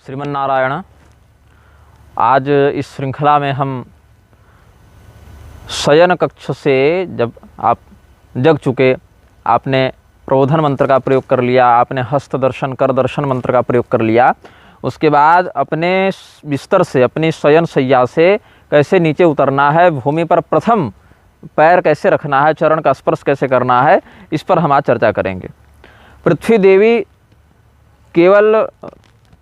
श्रीमन्नारायण। आज इस श्रृंखला में हम शयन कक्ष से जब आप जग चुके, आपने प्रबोधन मंत्र का प्रयोग कर लिया, आपने हस्त दर्शन कर दर्शन मंत्र का प्रयोग कर लिया, उसके बाद अपने बिस्तर से, अपनी शयन शैया से कैसे नीचे उतरना है, भूमि पर प्रथम पैर कैसे रखना है, चरण का स्पर्श कैसे करना है, इस पर हम आज चर्चा करेंगे। पृथ्वी देवी केवल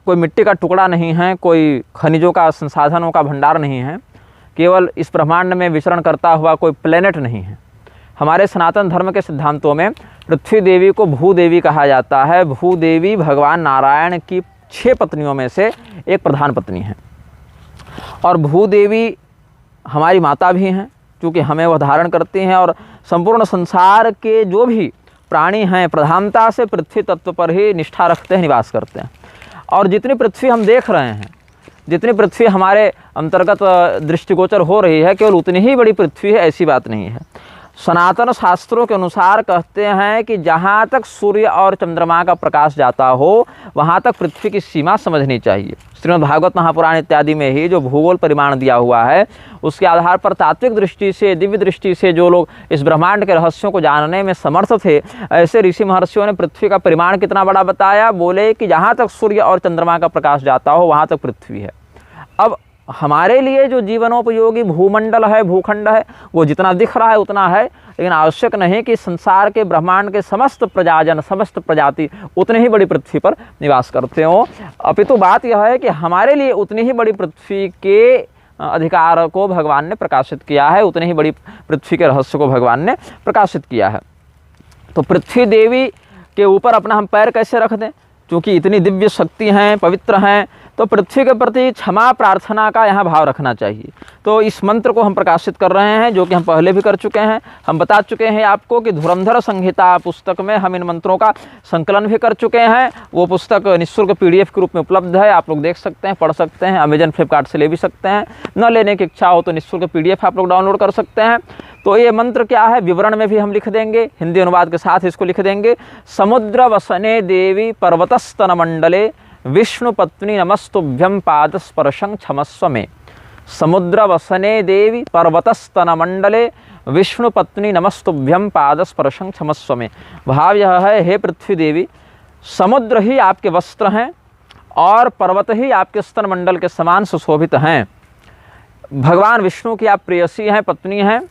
कोई मिट्टी का टुकड़ा नहीं है, कोई खनिजों का, संसाधनों का भंडार नहीं है, केवल इस ब्रह्मांड में विचरण करता हुआ कोई प्लेनेट नहीं है। हमारे सनातन धर्म के सिद्धांतों में पृथ्वी देवी को भूदेवी कहा जाता है। भूदेवी भगवान नारायण की 6 पत्नियों में से एक प्रधान पत्नी है और भूदेवी हमारी माता भी हैं, क्योंकि हमें वह धारण करती हैं और संपूर्ण संसार के जो भी प्राणी हैं प्रधानता से पृथ्वी तत्व पर ही निष्ठा रखते हैं, निवास करते हैं। और जितनी पृथ्वी हम देख रहे हैं, जितनी पृथ्वी हमारे अंतर्गत दृष्टिगोचर हो रही है, केवल उतनी ही बड़ी पृथ्वी है, ऐसी बात नहीं है। सनातन शास्त्रों के अनुसार कहते हैं कि जहाँ तक सूर्य और चंद्रमा का प्रकाश जाता हो, वहाँ तक पृथ्वी की सीमा समझनी चाहिए। श्रीमद् भागवत महापुराण इत्यादि में ही जो भूगोल परिमाण दिया हुआ है, उसके आधार पर तात्विक दृष्टि से, दिव्य दृष्टि से जो लोग इस ब्रह्मांड के रहस्यों को जानने में समर्थ थे, ऐसे ऋषि महर्षियों ने पृथ्वी का परिमाण कितना बड़ा बताया। बोले कि जहाँ तक सूर्य और चंद्रमा का प्रकाश जाता हो, वहाँ तक पृथ्वी है। अब हमारे लिए जो जीवनोपयोगी भूमंडल है, भूखंड है, वो जितना दिख रहा है उतना है, लेकिन आवश्यक नहीं कि संसार के ब्रह्मांड के समस्त प्रजाजन, समस्त प्रजाति उतनी ही बड़ी पृथ्वी पर निवास करते हो। अपितु बात यह है कि हमारे लिए उतनी ही बड़ी पृथ्वी के अधिकार को भगवान ने प्रकाशित किया है, उतनी ही बड़ी पृथ्वी के रहस्य को भगवान ने प्रकाशित किया है। तो पृथ्वी देवी के ऊपर अपना हम पैर कैसे रख दें, क्योंकि इतनी दिव्य शक्ति हैं, पवित्र हैं, तो पृथ्वी के प्रति क्षमा प्रार्थना का यहाँ भाव रखना चाहिए। तो इस मंत्र को हम प्रकाशित कर रहे हैं, जो कि हम पहले भी कर चुके हैं। हम बता चुके हैं आपको कि धुरंधर संहिता पुस्तक में हम इन मंत्रों का संकलन भी कर चुके हैं। वो पुस्तक निःशुल्क PDF के रूप में उपलब्ध है, आप लोग देख सकते हैं, पढ़ सकते हैं, अमेजन फ्लिपकार्ट से ले भी सकते हैं। न लेने की इच्छा हो तो निःशुल्क PDF आप लोग डाउनलोड कर सकते हैं। तो ये मंत्र क्या है, विवरण में भी हम लिख देंगे, हिंदी अनुवाद के साथ इसको लिख देंगे। समुद्र वसने देवी पर्वतस्तन मंडले विष्णु पत्नी नमस्तुभ्यं पादस्पर्शं क्षमस्व मे। समुद्र वसने देवी पर्वतस्तन मंडले विष्णु पत्नी नमस्तुभ्यं पादस्पर्शं क्षमस्व मे। भाव यह है, हे पृथ्वी देवी, समुद्र ही आपके वस्त्र हैं और पर्वत ही आपके स्तन मंडल के समान सुशोभित हैं। भगवान विष्णु की आप प्रेयसी हैं, पत्नी हैं,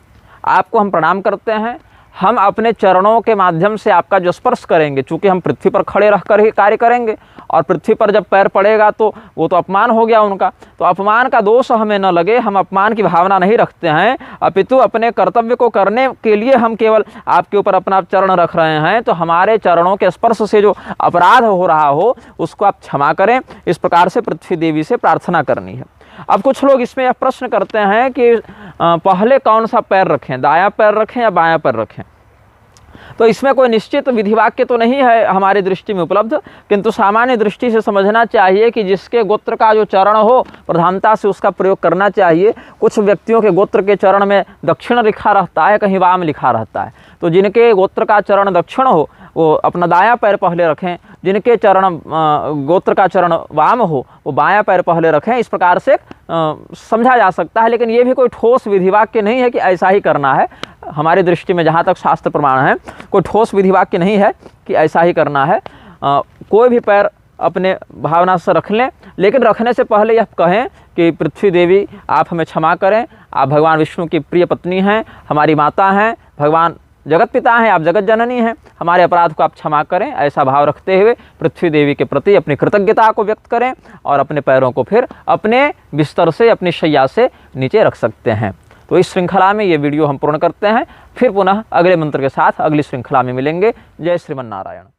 आपको हम प्रणाम करते हैं। हम अपने चरणों के माध्यम से आपका जो स्पर्श करेंगे, चूँकि हम पृथ्वी पर खड़े रहकर ही कार्य करेंगे और पृथ्वी पर जब पैर पड़ेगा तो वो तो अपमान हो गया उनका, तो अपमान का दोष हमें न लगे, हम अपमान की भावना नहीं रखते हैं, अपितु अपने कर्तव्य को करने के लिए हम केवल आपके ऊपर अपना चरण रख रहे हैं। तो हमारे चरणों के स्पर्श से जो अपराध हो रहा हो, उसको आप क्षमा करें। इस प्रकार से पृथ्वी देवी से प्रार्थना करनी है। अब कुछ लोग इसमें यह प्रश्न करते हैं कि पहले कौन सा पैर रखें, दायां पैर रखें या बायां पैर रखें। तो इसमें कोई निश्चित विधिवाक्य तो नहीं है हमारी दृष्टि में उपलब्ध, किंतु सामान्य दृष्टि से समझना चाहिए कि जिसके गोत्र का जो चरण हो, प्रधानता से उसका प्रयोग करना चाहिए। कुछ व्यक्तियों के गोत्र के चरण में दक्षिण लिखा रहता है, कहीं वाम लिखा रहता है, तो जिनके गोत्र का चरण दक्षिण हो वो अपना दायां पैर पहले रखें, जिनके चरण गोत्र का चरण वाम हो वो बायां पैर पहले रखें। इस प्रकार से समझा जा सकता है, लेकिन ये भी कोई ठोस विधिवाक्य नहीं है कि ऐसा ही करना है। हमारी दृष्टि में जहाँ तक शास्त्र प्रमाण है, कोई ठोस विधिवाक्य नहीं है कि ऐसा ही करना है। कोई भी पैर अपने भावना से रख लें, लेकिन रखने से पहले यह कहें कि पृथ्वी देवी आप हमें क्षमा करें, आप भगवान विष्णु की प्रिय पत्नी हैं, हमारी माता हैं, भगवान जगत पिता हैं, आप जगत जननी हैं, हमारे अपराध को आप क्षमा करें। ऐसा भाव रखते हुए पृथ्वी देवी के प्रति अपनी कृतज्ञता को व्यक्त करें और अपने पैरों को फिर अपने बिस्तर से, अपनी शैया से नीचे रख सकते हैं। तो इस श्रृंखला में ये वीडियो हम पूर्ण करते हैं, फिर पुनः अगले मंत्र के साथ अगली श्रृंखला में मिलेंगे। जय श्रीमन्नारायण।